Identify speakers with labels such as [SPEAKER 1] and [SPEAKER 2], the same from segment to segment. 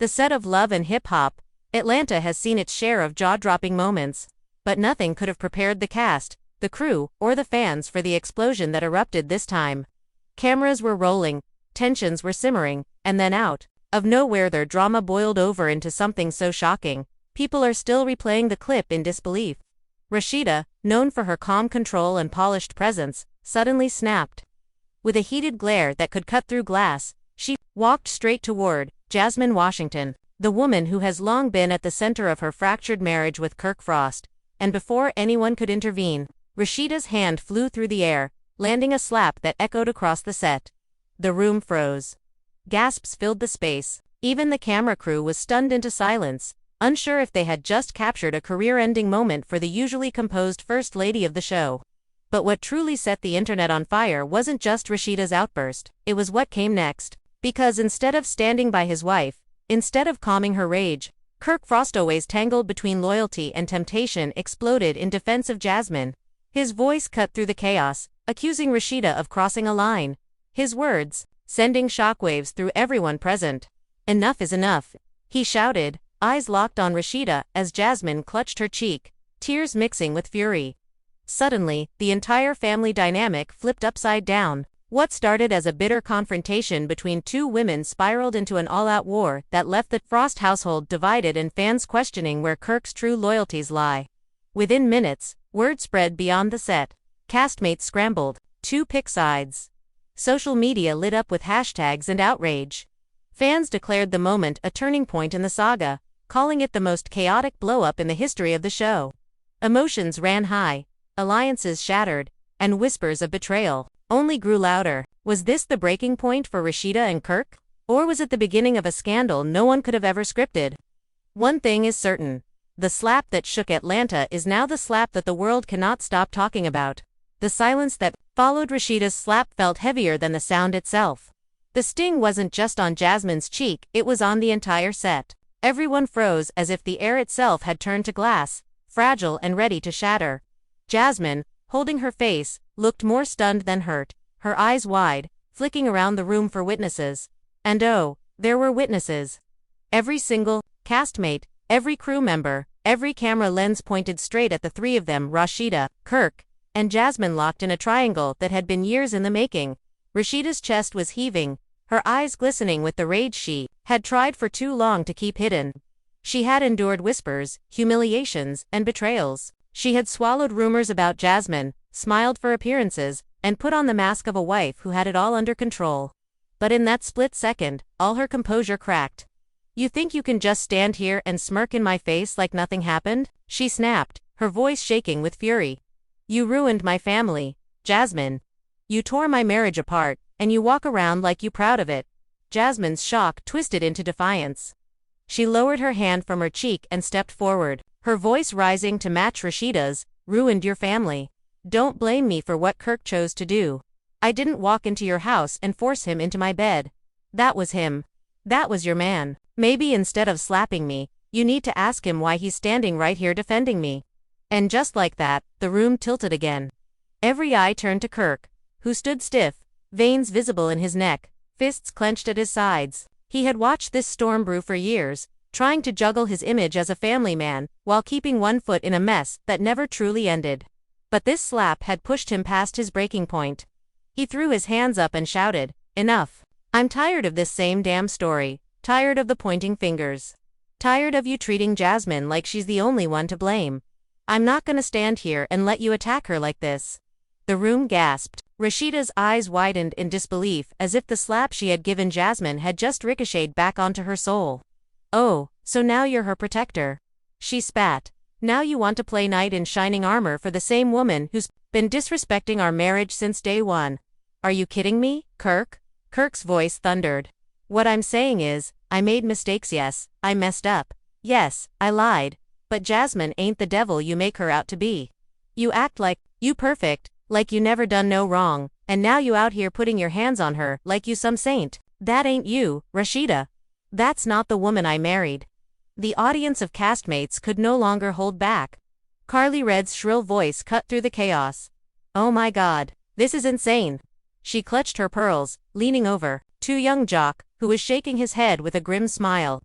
[SPEAKER 1] The set of Love and Hip Hop, Atlanta has seen its share of jaw-dropping moments. But nothing could have prepared the cast, the crew, or the fans for the explosion that erupted this time. Cameras were rolling, tensions were simmering, and then out of nowhere their drama boiled over into something so shocking. People are still replaying the clip in disbelief. Rasheeda, known for her calm control and polished presence, suddenly snapped. With a heated glare that could cut through glass, she walked straight toward Jasmine Washington, the woman who has long been at the center of her fractured marriage with Kirk Frost. And before anyone could intervene, Rasheeda's hand flew through the air, landing a slap that echoed across the set. The room froze. Gasps filled the space. Even the camera crew was stunned into silence, unsure if they had just captured a career-ending moment for the usually composed first lady of the show. But what truly set the internet on fire wasn't just Rasheeda's outburst, it was what came next. Because instead of standing by his wife, instead of calming her rage, Kirk Frost, always tangled between loyalty and temptation, exploded in defense of Jasmine. His voice cut through the chaos, accusing Rasheeda of crossing a line. His words, sending shockwaves through everyone present. "Enough is enough," he shouted, eyes locked on Rasheeda as Jasmine clutched her cheek, tears mixing with fury. Suddenly, the entire family dynamic flipped upside down. What started as a bitter confrontation between two women spiraled into an all-out war that left the Frost household divided and fans questioning where Kirk's true loyalties lie. Within minutes, word spread beyond the set. Castmates scrambled to pick sides. Social media lit up with hashtags and outrage. Fans declared the moment a turning point in the saga, calling it the most chaotic blow-up in the history of the show. Emotions ran high, alliances shattered, and whispers of betrayal only grew louder. Was this the breaking point for Rasheeda and Kirk? Or was it the beginning of a scandal no one could have ever scripted? One thing is certain. The slap that shook Atlanta is now the slap that the world cannot stop talking about. The silence that followed Rasheeda's slap felt heavier than the sound itself. The sting wasn't just on Jasmine's cheek, it was on the entire set. Everyone froze as if the air itself had turned to glass, fragile and ready to shatter. Jasmine, holding her face, looked more stunned than hurt, her eyes wide, flicking around the room for witnesses. And oh, there were witnesses. Every single castmate, every crew member, every camera lens pointed straight at the three of them, Rasheeda, Kirk, and Jasmine, locked in a triangle that had been years in the making. Rasheeda's chest was heaving, her eyes glistening with the rage she had tried for too long to keep hidden. She had endured whispers, humiliations, and betrayals. She had swallowed rumors about Jasmine, smiled for appearances, and put on the mask of a wife who had it all under control. But in that split second, all her composure cracked. "You think you can just stand here and smirk in my face like nothing happened?" she snapped, her voice shaking with fury. "You ruined my family, Jasmine. You tore my marriage apart, and you walk around like you're proud of it." Jasmine's shock twisted into defiance. She lowered her hand from her cheek and stepped forward, her voice rising to match Rasheeda's. "Ruined your family. Don't blame me for what Kirk chose to do. I didn't walk into your house and force him into my bed. That was him. That was your man. Maybe instead of slapping me, you need to ask him why he's standing right here defending me." And just like that, the room tilted again. Every eye turned to Kirk, who stood stiff, veins visible in his neck, fists clenched at his sides. He had watched this storm brew for years, trying to juggle his image as a family man, while keeping one foot in a mess that never truly ended. But this slap had pushed him past his breaking point. He threw his hands up and shouted, "Enough. I'm tired of this same damn story, tired of the pointing fingers. Tired of you treating Jasmine like she's the only one to blame. I'm not gonna stand here and let you attack her like this." The room gasped. Rasheeda's eyes widened in disbelief, as if the slap she had given Jasmine had just ricocheted back onto her soul. "Oh, so now you're her protector," she spat. "Now you want to play knight in shining armor for the same woman who's been disrespecting our marriage since day one. Are you kidding me, Kirk?" Kirk's voice thundered. "What I'm saying is, I made mistakes, yes, I messed up. Yes, I lied. But Jasmine ain't the devil you make her out to be. You act like you perfect, like you never done no wrong, and now you out here putting your hands on her like you some saint. That ain't you, Rasheeda. That's not the woman I married." The audience of castmates could no longer hold back. Carly Red's shrill voice cut through the chaos. "Oh my God, this is insane." She clutched her pearls, leaning over to young Jock, who was shaking his head with a grim smile.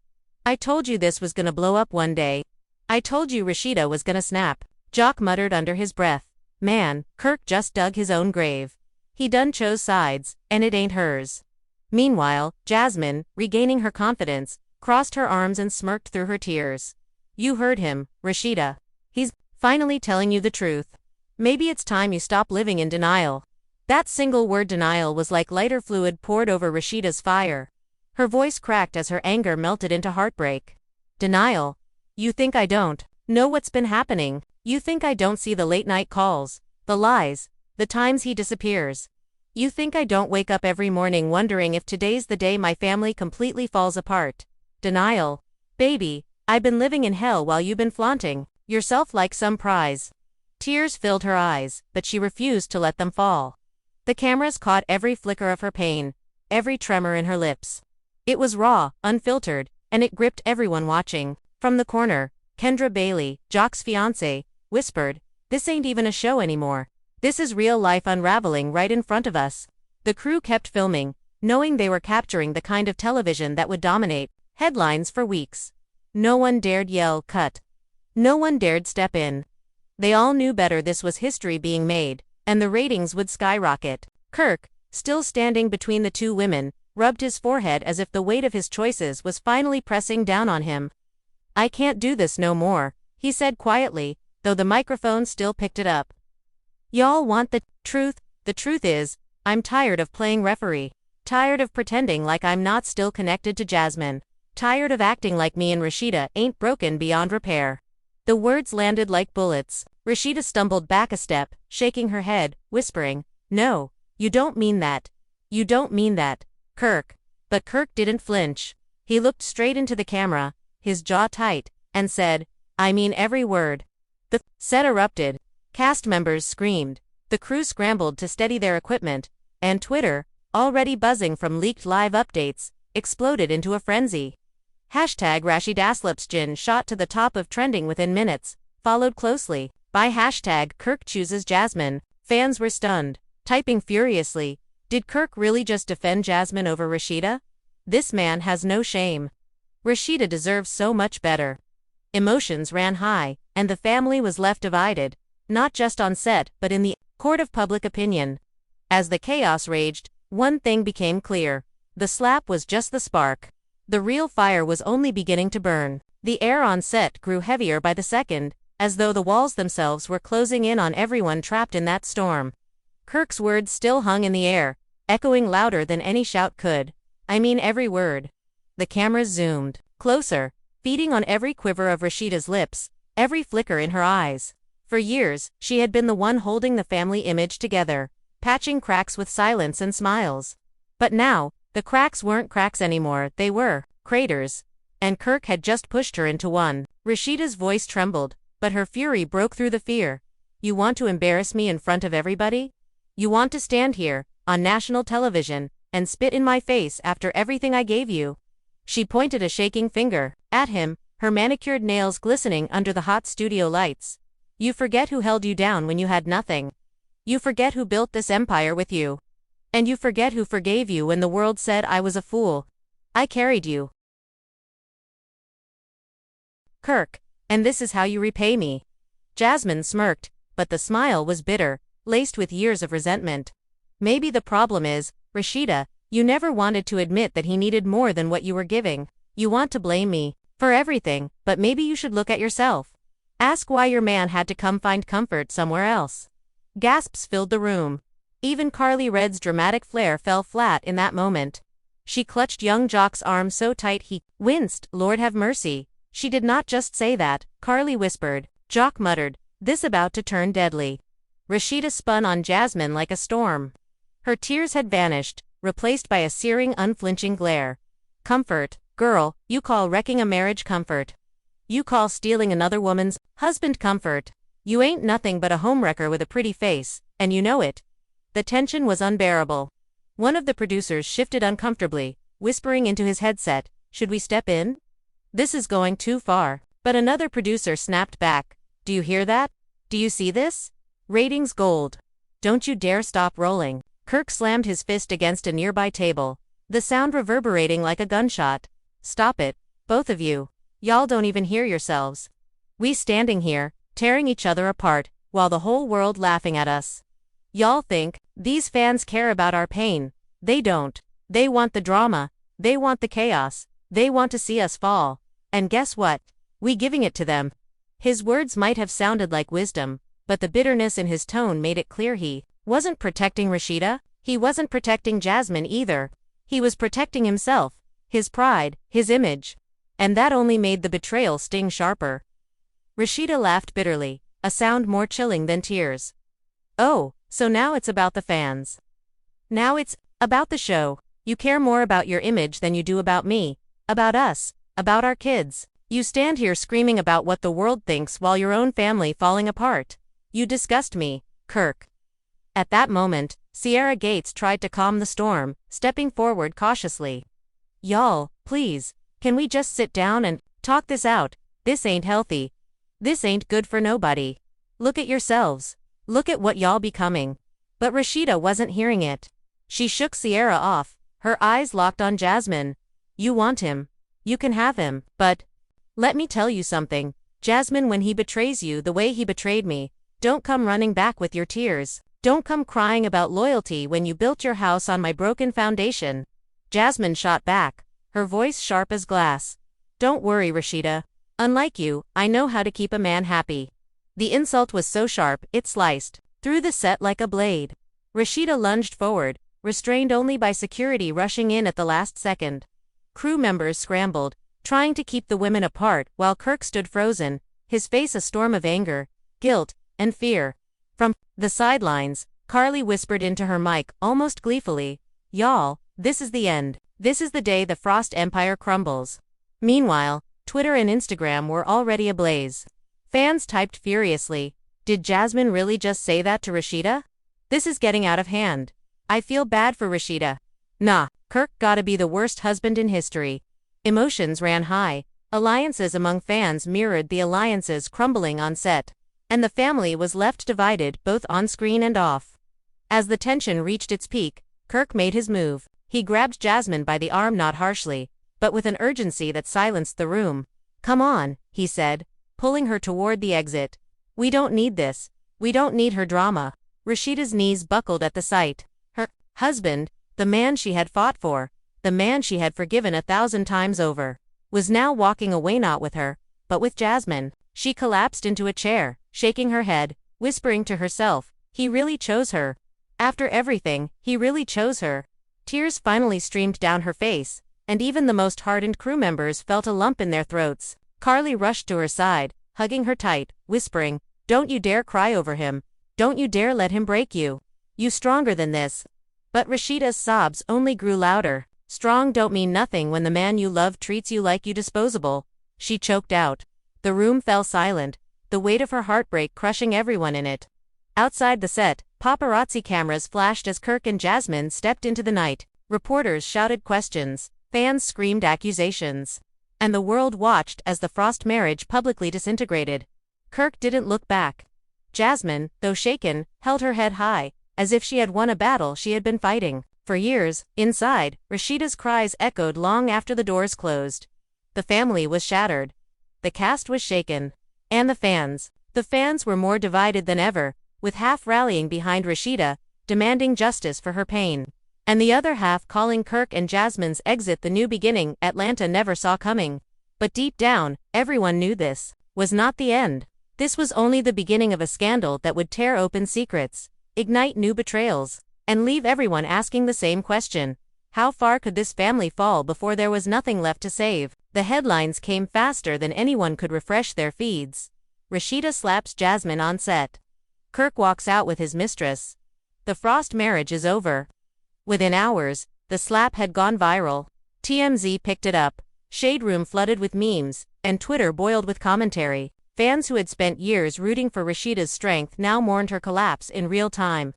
[SPEAKER 1] I told you this was gonna blow up one day. I told you Rasheeda was gonna snap. Jock muttered under his breath. Man, Kirk just dug his own grave. He done chose sides, and it ain't hers. Meanwhile, Jasmine, regaining her confidence, crossed her arms and smirked through her tears. You heard him, Rasheeda. He's finally telling you the truth. Maybe it's time you stop living in denial. That single word denial was like lighter fluid poured over Rasheeda's fire. Her voice cracked as her anger melted into heartbreak. Denial? You think I don't know what's been happening? You think I don't see the late-night calls, the lies, the times he disappears? You think I don't wake up every morning wondering if today's the day my family completely falls apart? Denial? Baby, I've been living in hell while you've been flaunting yourself like some prize. Tears filled her eyes, but she refused to let them fall. The cameras caught every flicker of her pain, every tremor in her lips. It was raw, unfiltered, and it gripped everyone watching. From the corner, Kendra Bailey, Jock's fiancé, whispered, "This ain't even a show anymore. This is real life unraveling right in front of us." The crew kept filming, knowing they were capturing the kind of television that would dominate headlines for weeks. No one dared yell, "Cut." No one dared step in. They all knew better. This was history being made, and the ratings would skyrocket. Kirk, still standing between the two women, rubbed his forehead as if the weight of his choices was finally pressing down on him. I can't do this no more, he said quietly, though the microphone still picked it up. Y'all want the truth? The truth is, I'm tired of playing referee. Tired of pretending like I'm not still connected to Jasmine. Tired of acting like me and Rasheeda ain't broken beyond repair. The words landed like bullets. Rasheeda stumbled back a step, shaking her head, whispering, "No, you don't mean that. You don't mean that, Kirk." But Kirk didn't flinch. He looked straight into the camera, his jaw tight, and said, "I mean every word." The set erupted. Cast members screamed. The crew scrambled to steady their equipment, and Twitter, already buzzing from leaked live updates, exploded into a frenzy. Hashtag Rasheeda SLAPS shot to the top of trending within minutes, followed closely by hashtag Kirk chooses Jasmine. Fans were stunned, typing furiously, did Kirk really just defend Jasmine over Rasheeda? This man has no shame. Rasheeda deserves so much better. Emotions ran high, and the family was left divided, not just on set but in the court of public opinion. As the chaos raged, one thing became clear. The slap was just the spark. The real fire was only beginning to burn. The air on set grew heavier by the second, as though the walls themselves were closing in on everyone trapped in that storm. Kirk's words still hung in the air, echoing louder than any shout could. I mean every word. The cameras zoomed closer, feeding on every quiver of Rasheeda's lips, every flicker in her eyes. For years, she had been the one holding the family image together, patching cracks with silence and smiles. But now, the cracks weren't cracks anymore, they were craters. And Kirk had just pushed her into one. Rasheeda's voice trembled, but her fury broke through the fear. You want to embarrass me in front of everybody? You want to stand here, on national television, and spit in my face after everything I gave you? She pointed a shaking finger at him, her manicured nails glistening under the hot studio lights. You forget who held you down when you had nothing. You forget who built this empire with you. And you forget who forgave you when the world said I was a fool. I carried you, Kirk, and this is how you repay me. Jasmine smirked, but the smile was bitter, laced with years of resentment. Maybe the problem is, Rasheeda, you never wanted to admit that he needed more than what you were giving. You want to blame me for everything, but maybe you should look at yourself. Ask why your man had to come find comfort somewhere else. Gasps filled the room. Even Carly Red's dramatic flair fell flat in that moment. She clutched young Jock's arm so tight he winced. Lord have mercy. She did not just say that, Carly whispered. Jock muttered, this about to turn deadly. Rasheeda spun on Jasmine like a storm. Her tears had vanished, replaced by a searing, unflinching glare. Comfort, girl, you call wrecking a marriage comfort? You call stealing another woman's husband comfort? You ain't nothing but a homewrecker with a pretty face, and you know it. The tension was unbearable. One of the producers shifted uncomfortably, whispering into his headset, should we step in? This is going too far. But another producer snapped back, do you hear that? Do you see this? Ratings gold. Don't you dare stop rolling. Kirk slammed his fist against a nearby table, the sound reverberating like a gunshot. Stop it. Both of you. Y'all don't even hear yourselves. We standing here, tearing each other apart, while the whole world laughing at us. Y'all think these fans care about our pain. They don't. They want the drama. They want the chaos. They want to see us fall. And guess what? We giving it to them. His words might have sounded like wisdom, but the bitterness in his tone made it clear he wasn't protecting Rasheeda. He wasn't protecting Jasmine either. He was protecting himself, his pride, his image. And that only made the betrayal sting sharper. Rasheeda laughed bitterly, a sound more chilling than tears. Oh, so now it's about the fans. Now it's about the show. You care more about your image than you do about me, about us, about our kids. You stand here screaming about what the world thinks while your own family falling apart. You disgust me, Kirk. At that moment, Sierra Gates tried to calm the storm, stepping forward cautiously. Y'all, please, can we just sit down and talk this out? This ain't healthy. This ain't good for nobody. Look at yourselves. Look at what y'all becoming. But Rasheeda wasn't hearing it. She shook Sierra off, her eyes locked on Jasmine. You want him. You can have him, but let me tell you something, Jasmine, when he betrays you the way he betrayed me, don't come running back with your tears. Don't come crying about loyalty when you built your house on my broken foundation. Jasmine shot back, her voice sharp as glass. Don't worry, Rasheeda. Unlike you, I know how to keep a man happy. The insult was so sharp, it sliced through the set like a blade. Rasheeda lunged forward, restrained only by security rushing in at the last second. Crew members scrambled, trying to keep the women apart while Kirk stood frozen, his face a storm of anger, guilt, and fear. From the sidelines, Carly whispered into her mic almost gleefully, Y'all, this is the end. This is the day the Frost Empire crumbles. Meanwhile, Twitter and Instagram were already ablaze. Fans typed furiously, Did Jasmine really just say that to Rasheeda? This is getting out of hand. I feel bad for Rasheeda. Nah, Kirk gotta be the worst husband in history. Emotions ran high. Alliances among fans mirrored the alliances crumbling on set. And the family was left divided both on screen and off. As the tension reached its peak, Kirk made his move. He grabbed Jasmine by the arm, not harshly, but with an urgency that silenced the room. Come on, he said, pulling her toward the exit. We don't need this. We don't need her drama. Rasheeda's knees buckled at the sight. Her husband, the man she had fought for, the man she had forgiven 1,000 times over, was now walking away, not with her, but with Jasmine. She collapsed into a chair, shaking her head, whispering to herself, he really chose her. After everything, he really chose her. Tears finally streamed down her face, and even the most hardened crew members felt a lump in their throats. Carly rushed to her side, hugging her tight, whispering, Don't you dare cry over him. Don't you dare let him break you. You stronger than this. But Rasheeda's sobs only grew louder. Strong don't mean nothing when the man you love treats you like you disposable. She choked out. The room fell silent, the weight of her heartbreak crushing everyone in it. Outside the set, paparazzi cameras flashed as Kirk and Jasmine stepped into the night. Reporters shouted questions, fans screamed accusations. And the world watched as the Frost marriage publicly disintegrated. Kirk didn't look back. Jasmine, though shaken, held her head high, as if she had won a battle she had been fighting. For years, inside, Rasheeda's cries echoed long after the doors closed. The family was shattered. The cast was shaken. And the fans. The fans were more divided than ever, with half rallying behind Rasheeda, demanding justice for her pain. And the other half calling Kirk and Jasmine's exit the new beginning Atlanta never saw coming. But deep down, everyone knew this was not the end. This was only the beginning of a scandal that would tear open secrets, ignite new betrayals, and leave everyone asking the same question. How far could this family fall before there was nothing left to save? The headlines came faster than anyone could refresh their feeds. Rasheeda slaps Jasmine on set. Kirk walks out with his mistress. The Frost marriage is over. Within hours, the slap had gone viral. TMZ picked it up. Shade Room flooded with memes, and Twitter boiled with commentary. Fans who had spent years rooting for Rasheeda's strength now mourned her collapse in real time.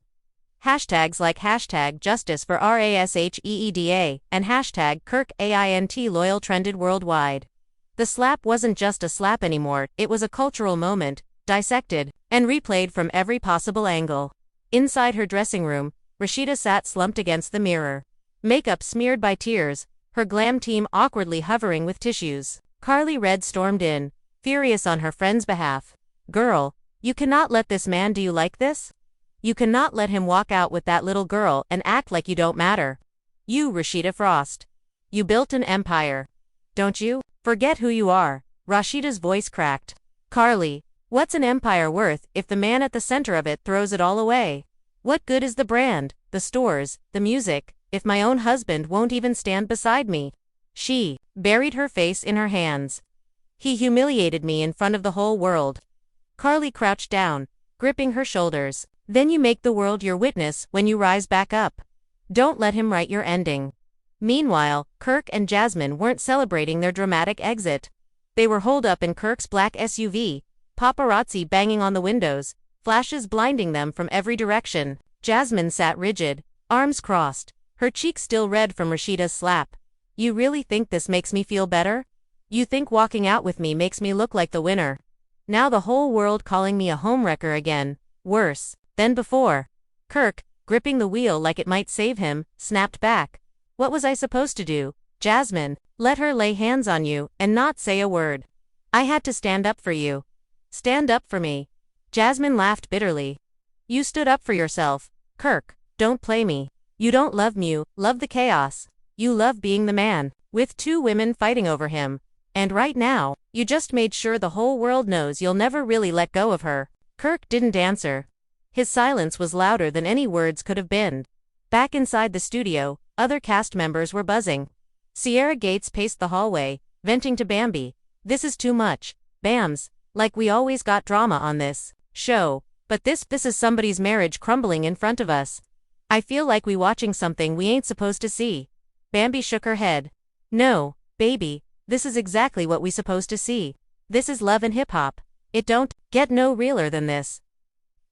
[SPEAKER 1] Hashtags like hashtag justice for RASHEEDA and hashtag KirkAINT loyal trended worldwide. The slap wasn't just a slap anymore, it was a cultural moment, dissected and replayed from every possible angle. Inside her dressing room, Rasheeda sat slumped against the mirror. Makeup smeared by tears, her glam team awkwardly hovering with tissues. Carly Red stormed in, furious on her friend's behalf. Girl, you cannot let this man do you like this? You cannot let him walk out with that little girl and act like you don't matter. You, Rasheeda Frost. You built an empire. Don't you? Forget who you are. Rasheeda's voice cracked. Carly, what's an empire worth if the man at the center of it throws it all away? What good is the brand, the stores, the music, if my own husband won't even stand beside me? She buried her face in her hands. He humiliated me in front of the whole world. Carly crouched down, gripping her shoulders. Then you make the world your witness when you rise back up. Don't let him write your ending. Meanwhile, Kirk and Jasmine weren't celebrating their dramatic exit. They were holed up in Kirk's black SUV, paparazzi banging on the windows, flashes blinding them from every direction. Jasmine sat rigid, arms crossed, her cheeks still red from Rasheeda's slap. You really think this makes me feel better? You think walking out with me makes me look like the winner? Now the whole world calling me a homewrecker again, worse than before. Kirk, gripping the wheel like it might save him, snapped back. What was I supposed to do? Jasmine, let her lay hands on you and not say a word. I had to stand up for you. Stand up for me. Jasmine laughed bitterly. You stood up for yourself. Kirk, don't play me. You don't love me, you love the chaos. You love being the man, with two women fighting over him. And right now, you just made sure the whole world knows you'll never really let go of her. Kirk didn't answer. His silence was louder than any words could have been. Back inside the studio, other cast members were buzzing. Sierra Gates paced the hallway, venting to Bambi. This is too much. Bams, like we always got drama on this show, but this is somebody's marriage crumbling in front of us. I feel like we watching something we ain't supposed to see. Bambi shook her head. No, baby, this is exactly what we supposed to see. This is love and hip-hop. It don't get no realer than this.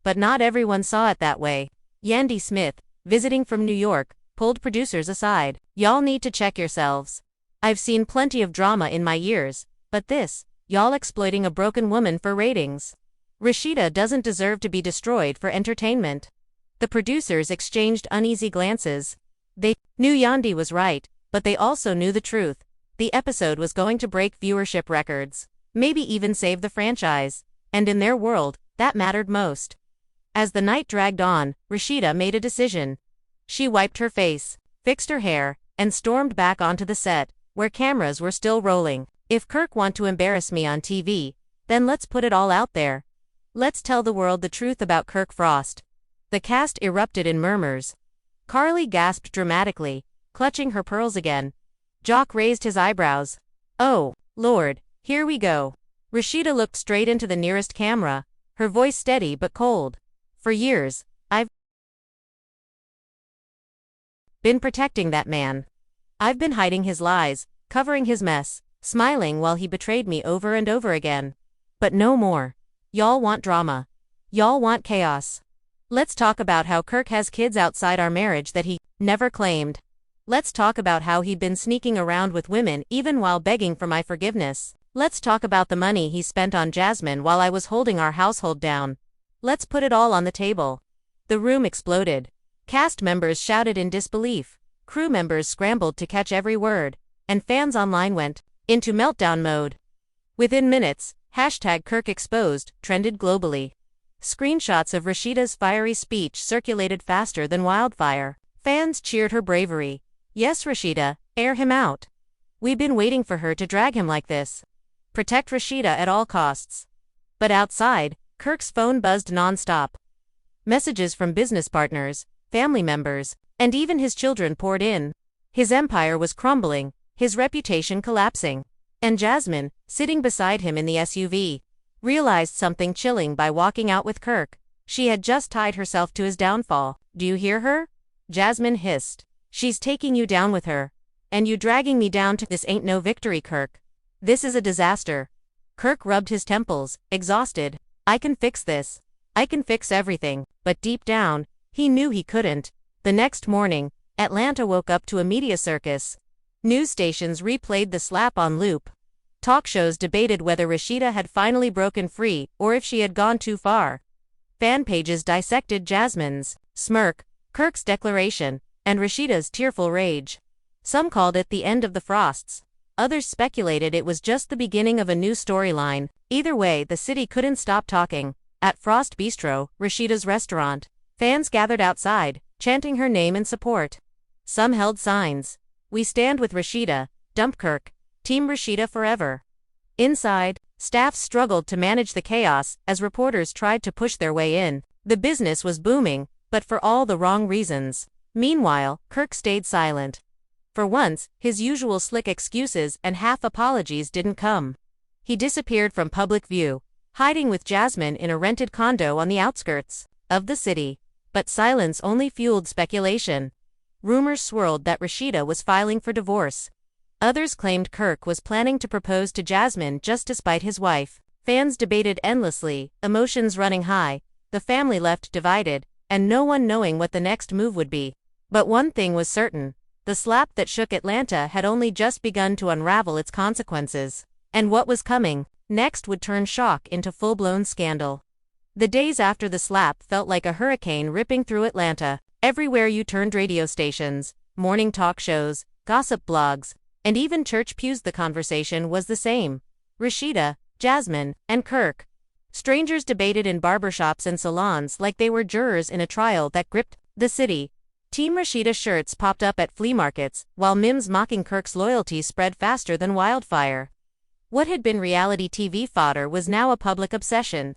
[SPEAKER 1] But not everyone saw it that way. Yandy Smith, visiting from New York, pulled producers aside. Y'all need to check yourselves. I've seen plenty of drama in my years, but this, y'all exploiting a broken woman for ratings. Rasheeda doesn't deserve to be destroyed for entertainment. The producers exchanged uneasy glances. They knew Yandy was right, but they also knew the truth. The episode was going to break viewership records, maybe even save the franchise. And in their world, that mattered most. As the night dragged on, Rasheeda made a decision. She wiped her face, fixed her hair, and stormed back onto the set, where cameras were still rolling. If Kirk want to embarrass me on TV, then let's put it all out there. Let's tell the world the truth about Kirk Frost. The cast erupted in murmurs. Carly gasped dramatically, clutching her pearls again. Jock raised his eyebrows. Oh, Lord, here we go. Rasheeda looked straight into the nearest camera, her voice steady but cold. For years, I've been protecting that man. I've been hiding his lies, covering his mess, smiling while he betrayed me over and over again. But no more. Y'all want drama. Y'all want chaos. Let's talk about how Kirk has kids outside our marriage that he never claimed. Let's talk about how he'd been sneaking around with women even while begging for my forgiveness. Let's talk about the money he spent on Jasmine while I was holding our household down. Let's put it all on the table. The room exploded. Cast members shouted in disbelief. Crew members scrambled to catch every word, and fans online went into meltdown mode. Within minutes, #KirkExposed trended globally. Screenshots of Rasheeda's fiery speech circulated faster than wildfire. Fans cheered her bravery. Yes, Rasheeda, air him out. We've been waiting for her to drag him like this. Protect Rasheeda at all costs. But outside, Kirk's phone buzzed nonstop. Messages from business partners, family members, and even his children poured in. His empire was crumbling, his reputation collapsing. And Jasmine, sitting beside him in the SUV, realized something chilling by walking out with Kirk. She had just tied herself to his downfall. Do you hear her? Jasmine hissed. She's taking you down with her. And you dragging me down to this ain't no victory, Kirk. This is a disaster. Kirk rubbed his temples, exhausted. I can fix this. I can fix everything. But deep down, he knew he couldn't. The next morning, Atlanta woke up to a media circus. News stations replayed the slap on loop. Talk shows debated whether Rasheeda had finally broken free or if she had gone too far. Fan pages dissected Jasmine's smirk, Kirk's declaration, and Rasheeda's tearful rage. Some called it the end of the Frosts. Others speculated it was just the beginning of a new storyline. Either way, the city couldn't stop talking. At Frost Bistro, Rasheeda's restaurant, fans gathered outside, chanting her name in support. Some held signs. "We stand with Rasheeda, dump Kirk, Team Rasheeda forever." Inside, staff struggled to manage the chaos as reporters tried to push their way in. The business was booming, but for all the wrong reasons. Meanwhile, Kirk stayed silent. For once, his usual slick excuses and half apologies didn't come. He disappeared from public view, hiding with Jasmine in a rented condo on the outskirts of the city. But silence only fueled speculation. Rumors swirled that Rasheeda was filing for divorce. Others claimed Kirk was planning to propose to Jasmine just to spite his wife. Fans debated endlessly, emotions running high, the family left divided, and no one knowing what the next move would be. But one thing was certain. The slap that shook Atlanta had only just begun to unravel its consequences. And what was coming next would turn shock into full-blown scandal. The days after the slap felt like a hurricane ripping through Atlanta. Everywhere you turned, radio stations, morning talk shows, gossip blogs, and even church pews, the conversation was the same. Rasheeda, Jasmine, and Kirk. Strangers debated in barbershops and salons like they were jurors in a trial that gripped the city. Team Rasheeda shirts popped up at flea markets, while memes mocking Kirk's loyalty spread faster than wildfire. What had been reality TV fodder was now a public obsession.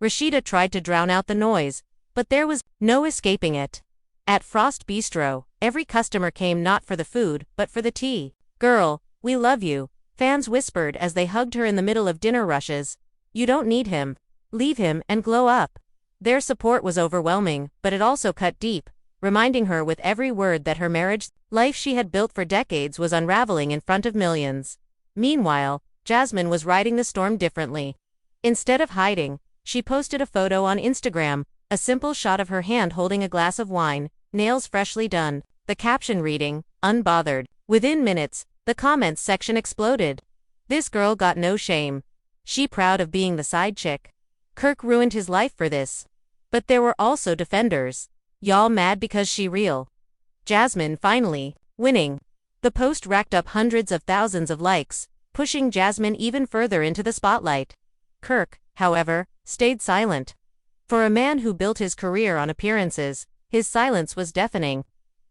[SPEAKER 1] Rasheeda tried to drown out the noise, but there was no escaping it. At Frost Bistro, every customer came not for the food, but for the tea. "Girl, we love you," fans whispered as they hugged her in the middle of dinner rushes. "You don't need him. Leave him and glow up." Their support was overwhelming, but it also cut deep, reminding her with every word that her marriage life she had built for decades was unraveling in front of millions. Meanwhile, Jasmine was riding the storm differently. Instead of hiding, she posted a photo on Instagram, a simple shot of her hand holding a glass of wine, nails freshly done, the caption reading, "Unbothered." Within minutes, the comments section exploded. This girl got no shame. She proud of being the side chick. Kirk ruined his life for this. But there were also defenders. "Y'all mad because she real." Jasmine finally winning. The post racked up hundreds of thousands of likes, pushing Jasmine even further into the spotlight. Kirk, however, stayed silent. For a man who built his career on appearances, his silence was deafening.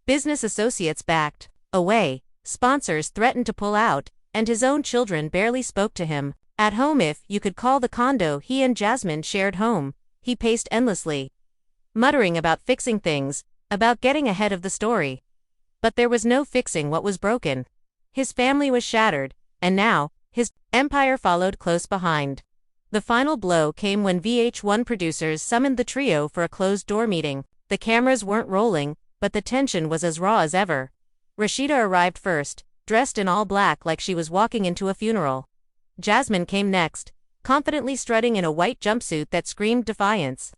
[SPEAKER 1] Business associates backed away, sponsors threatened to pull out, and his own children barely spoke to him. At home, if you could call the condo he and Jasmine shared home, he paced endlessly, muttering about fixing things, about getting ahead of the story. But there was no fixing what was broken. His family was shattered, and now, his empire followed close behind. The final blow came when VH1 producers summoned the trio for a closed-door meeting. The cameras weren't rolling, but the tension was as raw as ever. Rasheeda arrived first, dressed in all black like she was walking into a funeral. Jasmine came next, confidently strutting in a white jumpsuit that screamed defiance.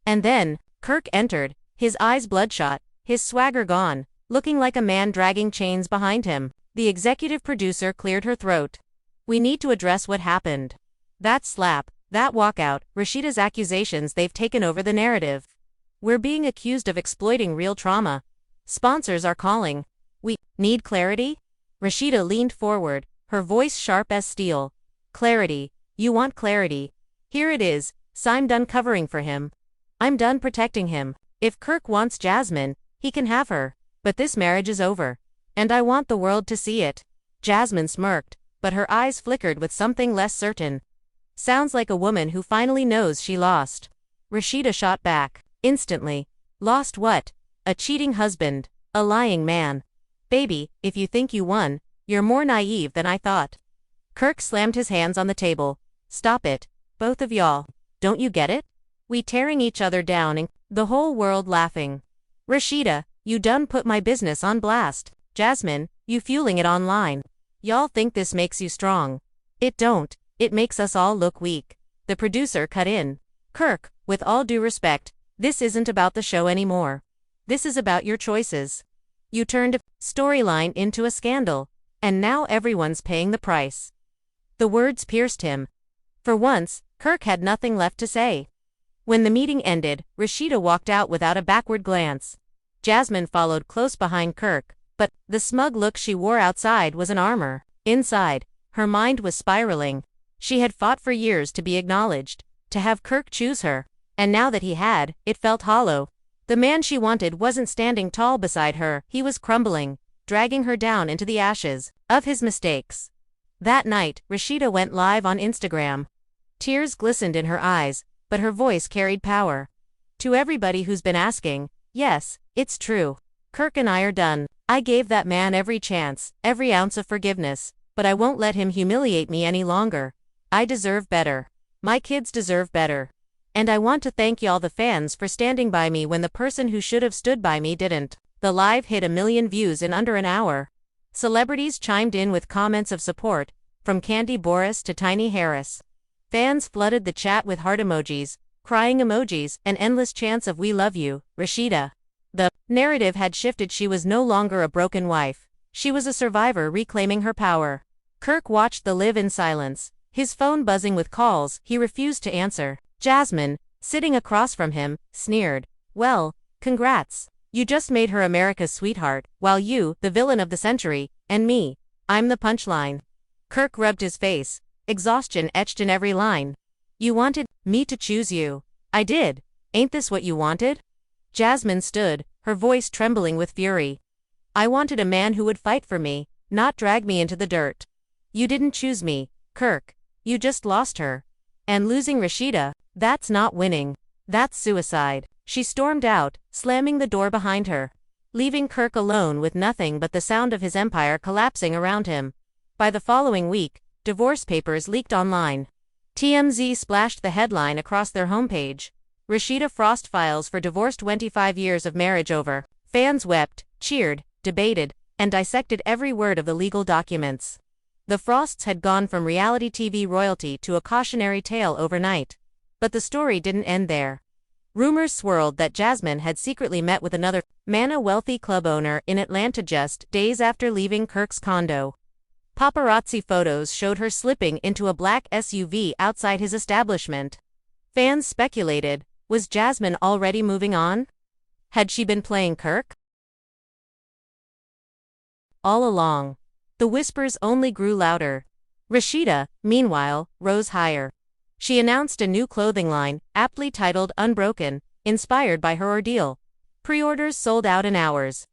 [SPEAKER 1] And then, Kirk entered, his eyes bloodshot, his swagger gone, looking like a man dragging chains behind him. The executive producer cleared her throat. "We need to address what happened. That slap, that walkout, Rasheeda's accusations, they've taken over the narrative. We're being accused of exploiting real trauma. Sponsors are calling. We need clarity?" Rasheeda leaned forward, her voice sharp as steel. "Clarity. You want clarity. Here it is, so I'm done covering for him. I'm done protecting him. If Kirk wants Jasmine, he can have her. But this marriage is over. And I want the world to see it." Jasmine smirked, but her eyes flickered with something less certain. "Sounds like a woman who finally knows she lost." Rasheeda shot back, instantly. "Lost what? A cheating husband, a lying man. Baby, if you think you won, you're more naive than I thought." Kirk slammed his hands on the table. "Stop it, both of y'all. Don't you get it? We tearing each other down and the whole world laughing. Rasheeda, you done put my business on blast. Jasmine, you fueling it online. Y'all think this makes you strong. It don't, it makes us all look weak." The producer cut in. "Kirk, with all due respect, this isn't about the show anymore. This is about your choices. You turned a storyline into a scandal, and now everyone's paying the price." The words pierced him. For once, Kirk had nothing left to say. When the meeting ended, Rasheeda walked out without a backward glance. Jasmine followed close behind Kirk, But the smug look she wore outside was an armor. Inside, her mind was spiraling. She had fought for years to be acknowledged, to have Kirk choose her, and now that he had, it felt hollow. The man she wanted wasn't standing tall beside her, he was crumbling, dragging her down into the ashes of his mistakes. That night, Rasheeda went live on Instagram. Tears glistened in her eyes, but her voice carried power. To everybody who's been asking, yes, it's true. Kirk and I are done. I gave that man every chance, every ounce of forgiveness, but I won't let him humiliate me any longer. I deserve better. My kids deserve better. And I want to thank y'all the fans for standing by me when the person who should have stood by me didn't. The live hit 1 million views in under an hour. Celebrities chimed in with comments of support, from Candy Boris to Tiny Harris. Fans flooded the chat with heart emojis, crying emojis, and endless chants of "We love you, Rasheeda." The narrative had shifted. She was no longer a broken wife. She was a survivor reclaiming her power. Kirk watched the live in silence, his phone buzzing with calls he refused to answer. Jasmine, sitting across from him, sneered. "Well, congrats. You just made her America's sweetheart, while you, the villain of the century, and me, I'm the punchline." Kirk rubbed his face, exhaustion etched in every line. "You wanted me to choose you. I did. Ain't this what you wanted?" Jasmine stood, her voice trembling with fury. "I wanted a man who would fight for me, not drag me into the dirt. You didn't choose me, Kirk. You just lost her. And losing Rasheeda, that's not winning. That's suicide." She stormed out, slamming the door behind her, leaving Kirk alone with nothing but the sound of his empire collapsing around him. By the following week, divorce papers leaked online. TMZ splashed the headline across their homepage. Rasheeda Frost files for divorce, 25 years of marriage over. Fans wept, cheered, debated, and dissected every word of the legal documents. The Frosts had gone from reality TV royalty to a cautionary tale overnight. But the story didn't end there. Rumors swirled that Jasmine had secretly met with another man, a wealthy club owner in Atlanta, just days after leaving Kirk's condo. Paparazzi photos showed her slipping into a black SUV outside his establishment. Fans speculated, was Jasmine already moving on? Had she been playing Kirk all along? The whispers only grew louder. Rasheeda, meanwhile, rose higher. She announced a new clothing line, aptly titled Unbroken, inspired by her ordeal. Pre-orders sold out in hours.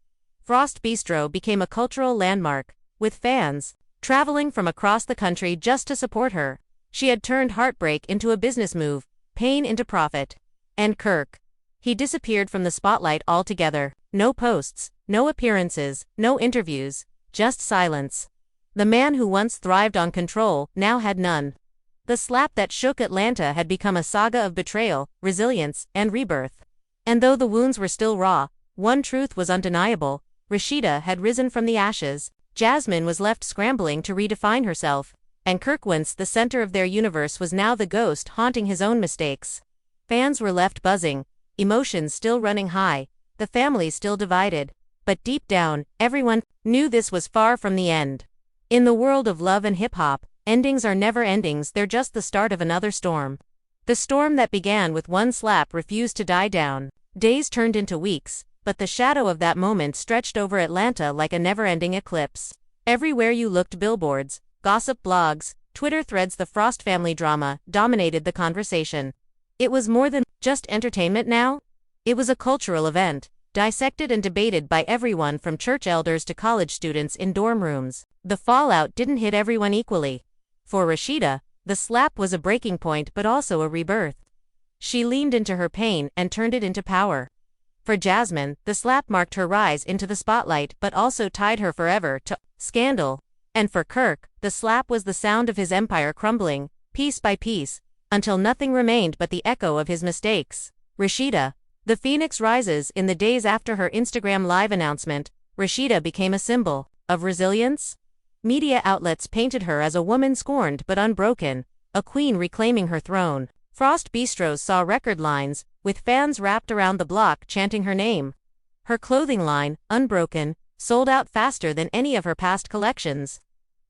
[SPEAKER 1] Frost Bistro became a cultural landmark, with fans traveling from across the country just to support her. She had turned heartbreak into a business move, pain into profit. And Kirk. He disappeared from the spotlight altogether. No posts, no appearances, no interviews, just silence. The man who once thrived on control now had none. The slap that shook Atlanta had become a saga of betrayal, resilience, and rebirth. And though the wounds were still raw, one truth was undeniable: Rasheeda had risen from the ashes. Jasmine was left scrambling to redefine herself, and Kirk, once the center of their universe, was now the ghost haunting his own mistakes. Fans were left buzzing, emotions still running high, the family still divided. But deep down, everyone knew this was far from the end. In the world of love and hip-hop, endings are never endings, they're just the start of another storm. The storm that began with one slap refused to die down. Days turned into weeks, but the shadow of that moment stretched over Atlanta like a never-ending eclipse. Everywhere you looked, billboards, gossip blogs, Twitter threads, the Frost family drama dominated the conversation. It was more than just entertainment now. It was a cultural event, dissected and debated by everyone from church elders to college students in dorm rooms. The fallout didn't hit everyone equally. For Rasheeda, the slap was a breaking point but also a rebirth. She leaned into her pain and turned it into power. For Jasmine, the slap marked her rise into the spotlight but also tied her forever to scandal. And for Kirk, the slap was the sound of his empire crumbling, piece by piece, until nothing remained but the echo of his mistakes. Rasheeda. The phoenix rises. In the days after her Instagram live announcement, Rasheeda became a symbol of resilience. Media outlets painted her as a woman scorned but unbroken, a queen reclaiming her throne. Frost Bistros saw record lines, with fans wrapped around the block chanting her name. Her clothing line, Unbroken, sold out faster than any of her past collections.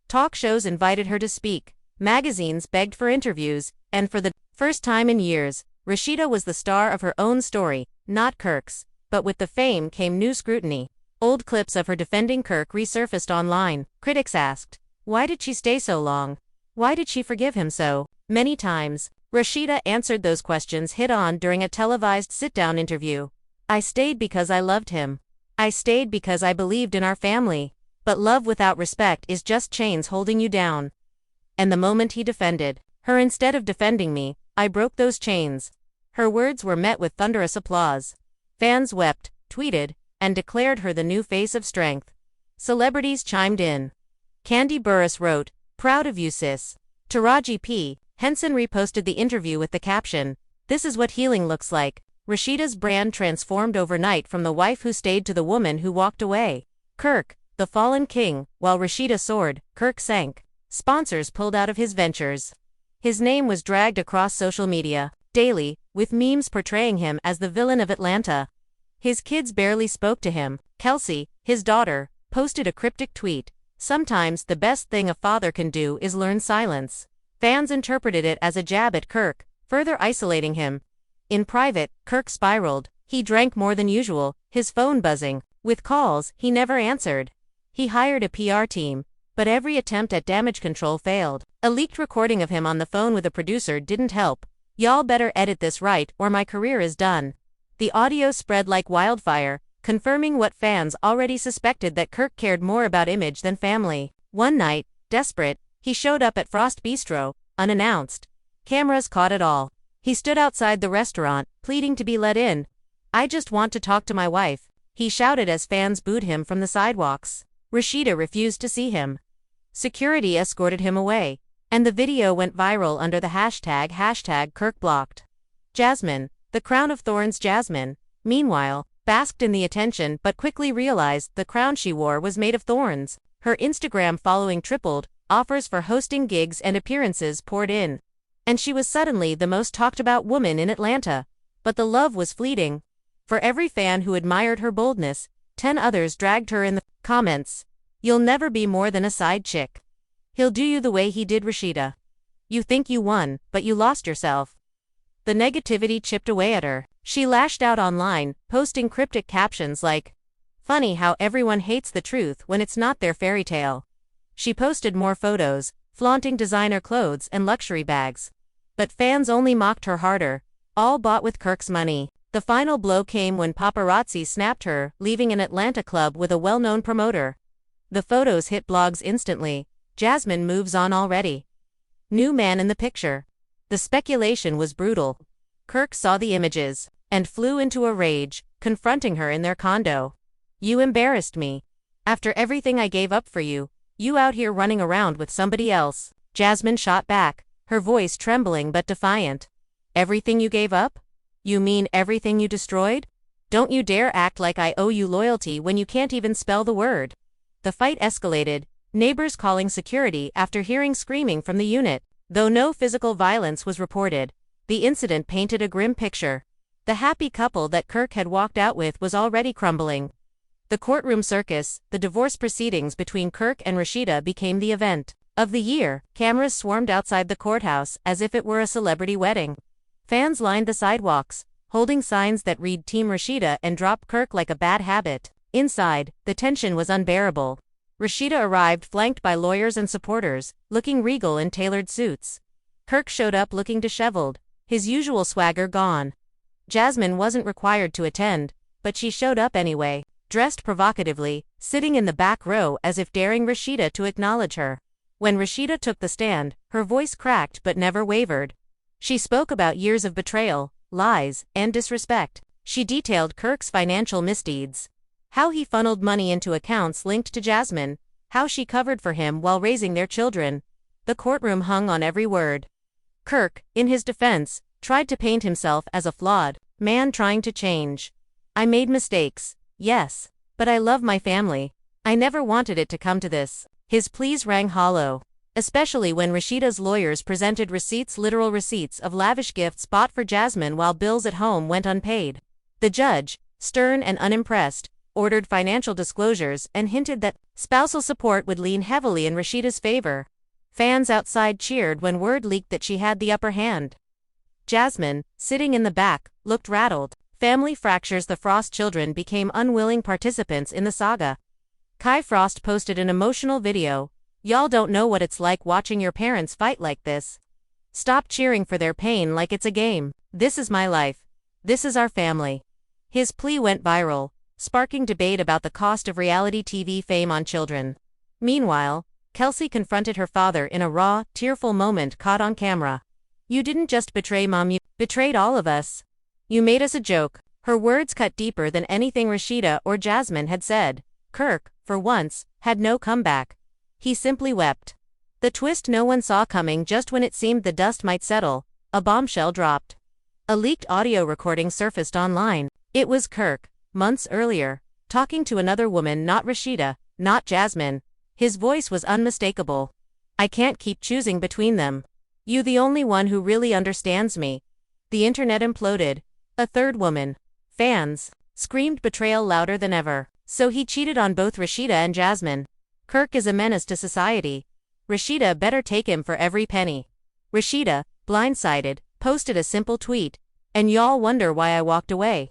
[SPEAKER 1] Talk shows invited her to speak, magazines begged for interviews, and for the first time in years, Rasheeda was the star of her own story, not Kirk's. But with the fame came new scrutiny. Old clips of her defending Kirk resurfaced online. Critics asked, why did she stay so long? Why did she forgive him so many times? Rasheeda answered those questions head-on during a televised sit-down interview. I stayed because I loved him. I stayed because I believed in our family. But love without respect is just chains holding you down. And the moment he defended her instead of defending me, I broke those chains. Her words were met with thunderous applause. Fans wept, tweeted, and declared her the new face of strength. Celebrities chimed in. Candy Burris wrote, "Proud of you, sis." Taraji P. Henson reposted the interview with the caption, "This is what healing looks like." Rasheeda's brand transformed overnight from the wife who stayed to the woman who walked away. Kirk, the fallen king, while Rasheeda soared, Kirk sank. Sponsors pulled out of his ventures. His name was dragged across social media daily, with memes portraying him as the villain of Atlanta. His kids barely spoke to him. Kelsey, his daughter, posted a cryptic tweet. Sometimes the best thing a father can do is learn silence. Fans interpreted it as a jab at Kirk, further isolating him. In private, Kirk spiraled. He drank more than usual, his phone buzzing. With calls he never answered. He hired a PR team, but every attempt at damage control failed. A leaked recording of him on the phone with a producer didn't help. "Y'all better edit this right or my career is done." The audio spread like wildfire, confirming what fans already suspected, that Kirk cared more about image than family. One night, desperate, he showed up at Frost Bistro, unannounced. Cameras caught it all. He stood outside the restaurant, pleading to be let in. "I just want to talk to my wife," he shouted as fans booed him from the sidewalks. Rasheeda refused to see him. Security escorted him away, and the video went viral under the hashtag #KirkBlocked. Jasmine, the crown of thorns. Jasmine, meanwhile, basked in the attention but quickly realized the crown she wore was made of thorns. Her Instagram following tripled, offers for hosting gigs and appearances poured in. And she was suddenly the most talked about woman in Atlanta. But the love was fleeting. For every fan who admired her boldness, 10 others dragged her in the comments. "You'll never be more than a side chick. He'll do you the way he did Rasheeda. You think you won, but you lost yourself." The negativity chipped away at her. She lashed out online, posting cryptic captions like, "Funny how everyone hates the truth when it's not their fairy tale." She posted more photos, flaunting designer clothes and luxury bags. But fans only mocked her harder, all bought with Kirk's money. The final blow came when paparazzi snapped her leaving an Atlanta club with a well-known promoter. The photos hit blogs instantly. Jasmine moves on already. New man in the picture. The speculation was brutal. Kirk saw the images and flew into a rage, confronting her in their condo. "You embarrassed me. After everything I gave up for you, you out here running around with somebody else." Jasmine shot back, her voice trembling but defiant. "Everything you gave up? You mean everything you destroyed? Don't you dare act like I owe you loyalty when you can't even spell the word." The fight escalated, neighbors calling security after hearing screaming from the unit. Though no physical violence was reported, the incident painted a grim picture. The happy couple that Kirk had walked out with was already crumbling. The courtroom circus, the divorce proceedings between Kirk and Rasheeda, became the event of the year. Cameras swarmed outside the courthouse as if it were a celebrity wedding. Fans lined the sidewalks, holding signs that read Team Rasheeda and Drop Kirk like a bad habit. Inside, the tension was unbearable. Rasheeda arrived flanked by lawyers and supporters, looking regal in tailored suits. Kirk showed up looking disheveled, his usual swagger gone. Jasmine wasn't required to attend, but she showed up anyway, dressed provocatively, sitting in the back row as if daring Rasheeda to acknowledge her. When Rasheeda took the stand, her voice cracked but never wavered. She spoke about years of betrayal, lies, and disrespect. She detailed Kirk's financial misdeeds. How he funneled money into accounts linked to Jasmine, how she covered for him while raising their children. The courtroom hung on every word. Kirk, in his defense, tried to paint himself as a flawed man trying to change. "I made mistakes, yes, but I love my family. I never wanted it to come to this." His pleas rang hollow, especially when Rasheeda's lawyers presented literal receipts of lavish gifts bought for Jasmine while bills at home went unpaid. The judge, stern and unimpressed, ordered financial disclosures and hinted that spousal support would lean heavily in Rasheeda's favor. Fans outside cheered when word leaked that she had the upper hand. Jasmine, sitting in the back, looked rattled. Family fractures. The Frost children became unwilling participants in the saga. Kai Frost posted an emotional video. "Y'all don't know what it's like watching your parents fight like this. Stop cheering for their pain like it's a game. This is my life. This is our family." His plea went viral, sparking debate about the cost of reality TV fame on children. Meanwhile, Kelsey confronted her father in a raw, tearful moment caught on camera. "You didn't just betray Mom, you betrayed all of us. You made us a joke." Her words cut deeper than anything Rasheeda or Jasmine had said. Kirk, for once, had no comeback. He simply wept. The twist no one saw coming. Just when it seemed the dust might settle, a bombshell dropped. A leaked audio recording surfaced online. It was Kirk, months earlier, talking to another woman, not Rasheeda, not Jasmine. His voice was unmistakable. "I can't keep choosing between them. You the only one who really understands me." The internet imploded. A third woman, fans, screamed betrayal louder than ever. So he cheated on both Rasheeda and Jasmine. Kirk is a menace to society. Rasheeda better take him for every penny. Rasheeda, blindsided, posted a simple tweet. "And y'all wonder why I walked away."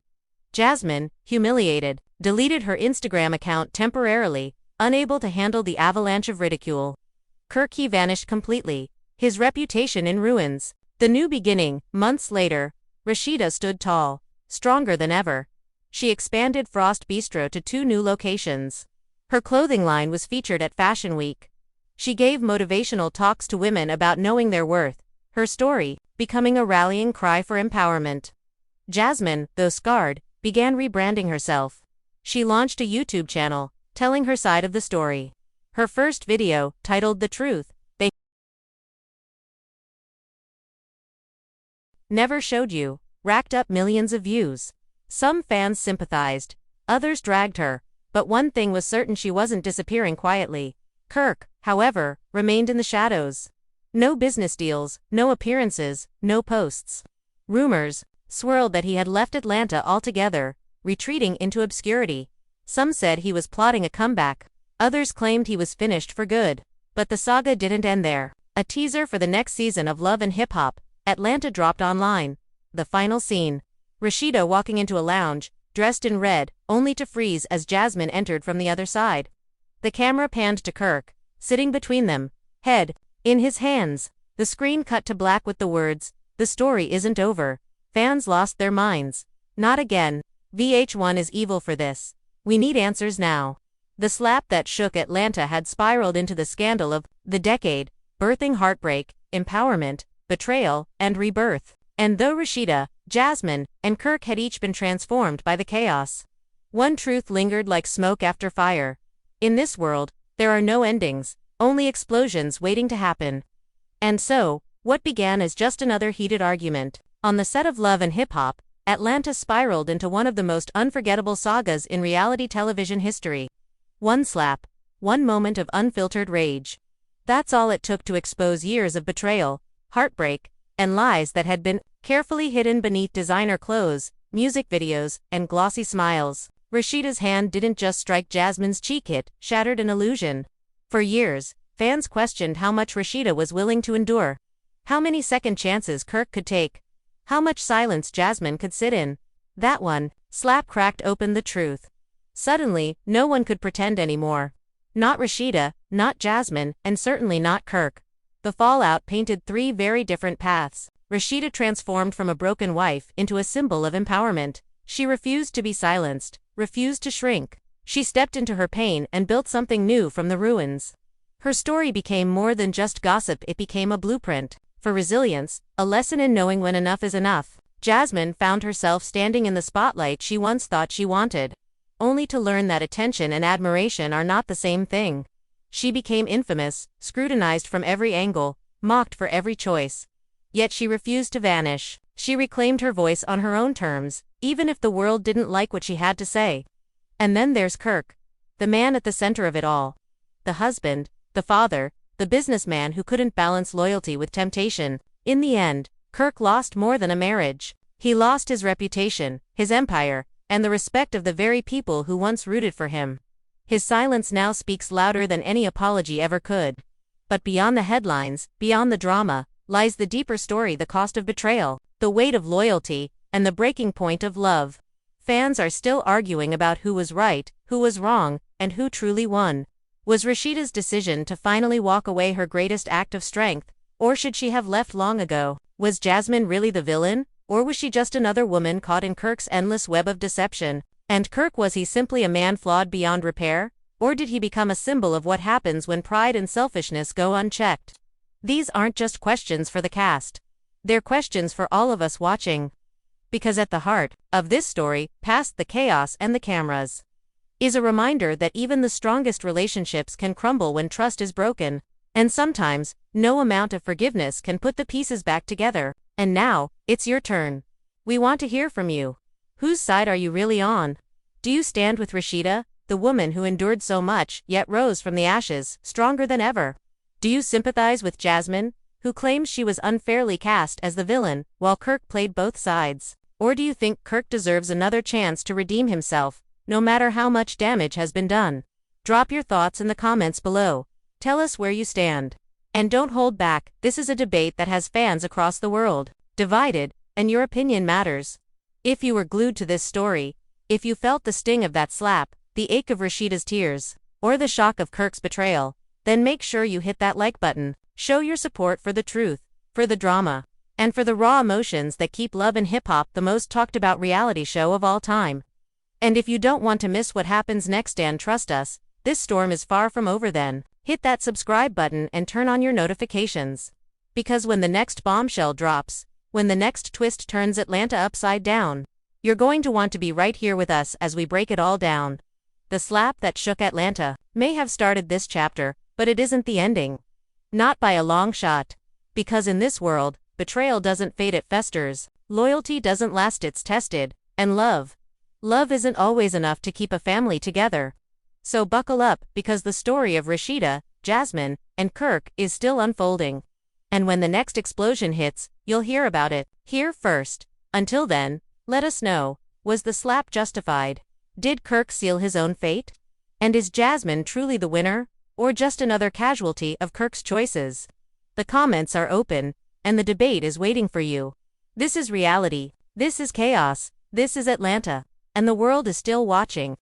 [SPEAKER 1] Jasmine, humiliated, deleted her Instagram account temporarily, unable to handle the avalanche of ridicule. Kirk vanished completely, his reputation in ruins. The new beginning. Months later, Rasheeda stood tall, stronger than ever. She expanded Frost Bistro to 2 new locations. Her clothing line was featured at Fashion Week. She gave motivational talks to women about knowing their worth, her story becoming a rallying cry for empowerment. Jasmine, though scarred, began rebranding herself. She launched a YouTube channel, telling her side of the story. Her first video, titled "The Truth They Never Showed You," racked up millions of views. Some fans sympathized, others dragged her, but one thing was certain: she wasn't disappearing quietly. Kirk, however, remained in the shadows. No business deals, no appearances, no posts. Rumors swirled that he had left Atlanta altogether, retreating into obscurity. Some said he was plotting a comeback. Others claimed he was finished for good. But the saga didn't end there. A teaser for the next season of Love and Hip Hop, Atlanta dropped online. The final scene. Rasheeda walking into a lounge, dressed in red, only to freeze as Jasmine entered from the other side. The camera panned to Kirk, sitting between them, head in his hands. The screen cut to black with the words, "The story isn't over." Fans lost their minds. "Not again. VH1 is evil for this. We need answers now." The slap that shook Atlanta had spiraled into the scandal of the decade, birthing heartbreak, empowerment, betrayal, and rebirth. And though Rasheeda, Jasmine, and Kirk had each been transformed by the chaos, one truth lingered like smoke after fire. In this world, there are no endings, only explosions waiting to happen. And so, what began as just another heated argument on the set of Love and Hip Hop, Atlanta spiraled into one of the most unforgettable sagas in reality television history. One slap, one moment of unfiltered rage. That's all it took to expose years of betrayal, heartbreak, and lies that had been carefully hidden beneath designer clothes, music videos, and glossy smiles. Rasheeda's hand didn't just strike Jasmine's cheek, it shattered an illusion. For years, fans questioned how much Rasheeda was willing to endure, how many second chances Kirk could take, how much silence Jasmine could sit in. That one slap cracked open the truth. Suddenly, no one could pretend anymore. Not Rasheeda, not Jasmine, and certainly not Kirk. The fallout painted 3 very different paths. Rasheeda transformed from a broken wife into a symbol of empowerment. She refused to be silenced, refused to shrink. She stepped into her pain and built something new from the ruins. Her story became more than just gossip, it became a blueprint for resilience, a lesson in knowing when enough is enough. Jasmine found herself standing in the spotlight she once thought she wanted, only to learn that attention and admiration are not the same thing. She became infamous, scrutinized from every angle, mocked for every choice. Yet she refused to vanish. She reclaimed her voice on her own terms, even if the world didn't like what she had to say. And then there's Kirk, the man at the center of it all. The husband, the father, the businessman who couldn't balance loyalty with temptation. In the end, Kirk lost more than a marriage. He lost his reputation, his empire, and the respect of the very people who once rooted for him. His silence now speaks louder than any apology ever could. But beyond the headlines, beyond the drama, lies the deeper story: the cost of betrayal, the weight of loyalty, and the breaking point of love. Fans are still arguing about who was right, who was wrong, and who truly won. Was Rasheeda's decision to finally walk away her greatest act of strength, or should she have left long ago? Was Jasmine really the villain, or was she just another woman caught in Kirk's endless web of deception? And Kirk, was he simply a man flawed beyond repair, or did he become a symbol of what happens when pride and selfishness go unchecked? These aren't just questions for the cast. They're questions for all of us watching. Because at the heart of this story, past the chaos and the cameras, is a reminder that even the strongest relationships can crumble when trust is broken, and sometimes, no amount of forgiveness can put the pieces back together. And now, it's your turn. We want to hear from you. Whose side are you really on? Do you stand with Rasheeda, the woman who endured so much, yet rose from the ashes, stronger than ever? Do you sympathize with Jasmine, who claims she was unfairly cast as the villain, while Kirk played both sides? Or do you think Kirk deserves another chance to redeem himself, no matter how much damage has been done? Drop your thoughts in the comments below. Tell us where you stand. And don't hold back, this is a debate that has fans across the world divided, and your opinion matters. If you were glued to this story, if you felt the sting of that slap, the ache of Rasheeda's tears, or the shock of Kirk's betrayal, then make sure you hit that like button. Show your support for the truth, for the drama, and for the raw emotions that keep Love and Hip Hop the most talked about reality show of all time. And if you don't want to miss what happens next, and trust us, this storm is far from over, then hit that subscribe button and turn on your notifications. Because when the next bombshell drops, when the next twist turns Atlanta upside down, you're going to want to be right here with us as we break it all down. The slap that shook Atlanta may have started this chapter, but it isn't the ending. Not by a long shot. Because in this world, betrayal doesn't fade, it festers, loyalty doesn't last, it's tested, and love isn't always enough to keep a family together. So buckle up, because the story of Rasheeda, Jasmine, and Kirk is still unfolding. And when the next explosion hits, you'll hear about it here first. Until then, let us know, was the slap justified? Did Kirk seal his own fate? And is Jasmine truly the winner, or just another casualty of Kirk's choices? The comments are open, and the debate is waiting for you. This is reality, this is chaos, this is Atlanta, and the world is still watching.